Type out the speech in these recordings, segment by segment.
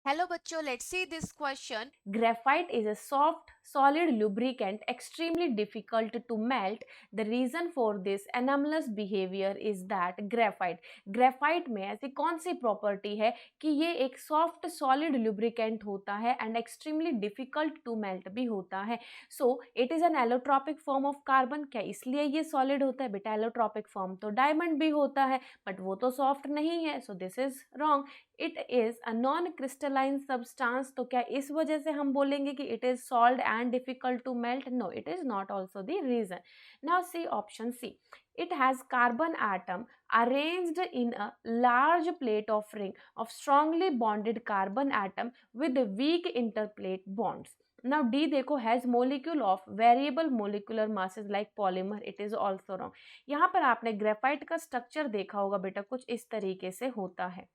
Hello बच्चों, let's see this question. Graphite is a soft, solid lubricant extremely difficult to melt. The reason for this anomalous behavior is that graphite में ऐसी कौन सी property है कि ये एक soft solid lubricant होता है and extremely difficult to melt भी होता है. So it is an allotropic form of carbon. क्या इसलिए ये सॉलिड होता है बेटा? एलोट्रॉपिक फॉर्म तो डायमंड भी होता है बट वो तो सॉफ्ट नहीं है. So this is wrong. It is a non crystalline substance. तो क्या इस वजह से हम बोलेंगे कि it is solid and difficult to melt? No, it is not also the reason. Now C option C. It has carbon atom arranged in a large plate of ring of strongly bonded carbon atom with weak interplate bonds. Now D देखो has molecule of variable molecular masses like polymer. It is also wrong. यहाँ पर आपने graphite का structure देखा होगा बेटा, कुछ इस तरीके से होता है.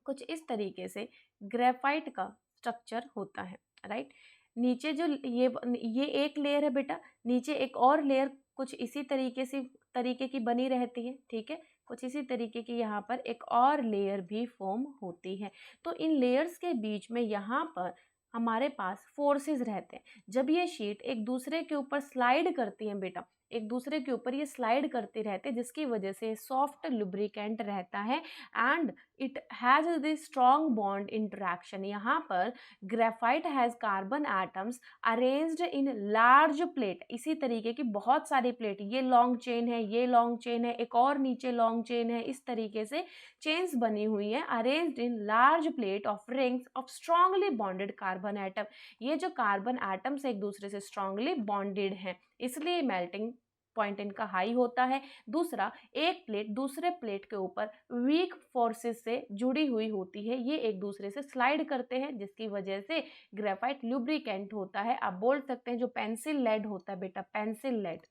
कुछ इस तरीके से ग्रेफाइट का स्ट्रक्चर होता है. राइट. नीचे जो ये एक लेयर है बेटा, नीचे एक और लेयर कुछ इसी तरीके की बनी रहती है. ठीक है. कुछ इसी तरीके की यहाँ पर एक और लेयर भी फॉर्म होती है. तो इन लेयर्स के बीच में यहाँ पर हमारे पास फोर्सेस रहते हैं. जब ये शीट एक दूसरे के ऊपर स्लाइड करती हैं बेटा, एक दूसरे के ऊपर ये स्लाइड करते रहते हैं, जिसकी वजह से सॉफ्ट लुब्रिकेंट रहता है and it has the strong bond interaction. यहाँ पर graphite has carbon atoms arranged in large plate. इसी तरीके की बहुत सारी प्लेट, ये लॉन्ग चेन है, ये लॉन्ग चेन है, एक और नीचे लॉन्ग चेन है, इस तरीके से चेन्स बनी हुई है arranged in large plate of rings of strongly bonded carbon atom. ये जो कार्बन एटम्स एक दूसरे से स्ट्रांगली बॉन्डेड हैं, इसलिए मेल्टिंग पॉइंट इनका हाई होता है. दूसरा, एक प्लेट दूसरे प्लेट के ऊपर वीक फोर्सेस से जुड़ी हुई होती है, ये एक दूसरे से स्लाइड करते हैं, जिसकी वजह से ग्रेफाइट लुब्रिकेंट होता है. आप बोल सकते हैं जो पेंसिल लेड होता है बेटा, pencil lead,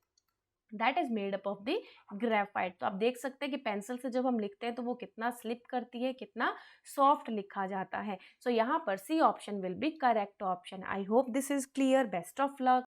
that is made up of the graphite. तो आप देख सकते हैं कि पेंसिल से जब हम लिखते हैं तो वो कितना स्लिप करती है, कितना सॉफ्ट लिखा जाता है. सो यहाँ पर C option will be correct option. I hope this is clear. Best of luck.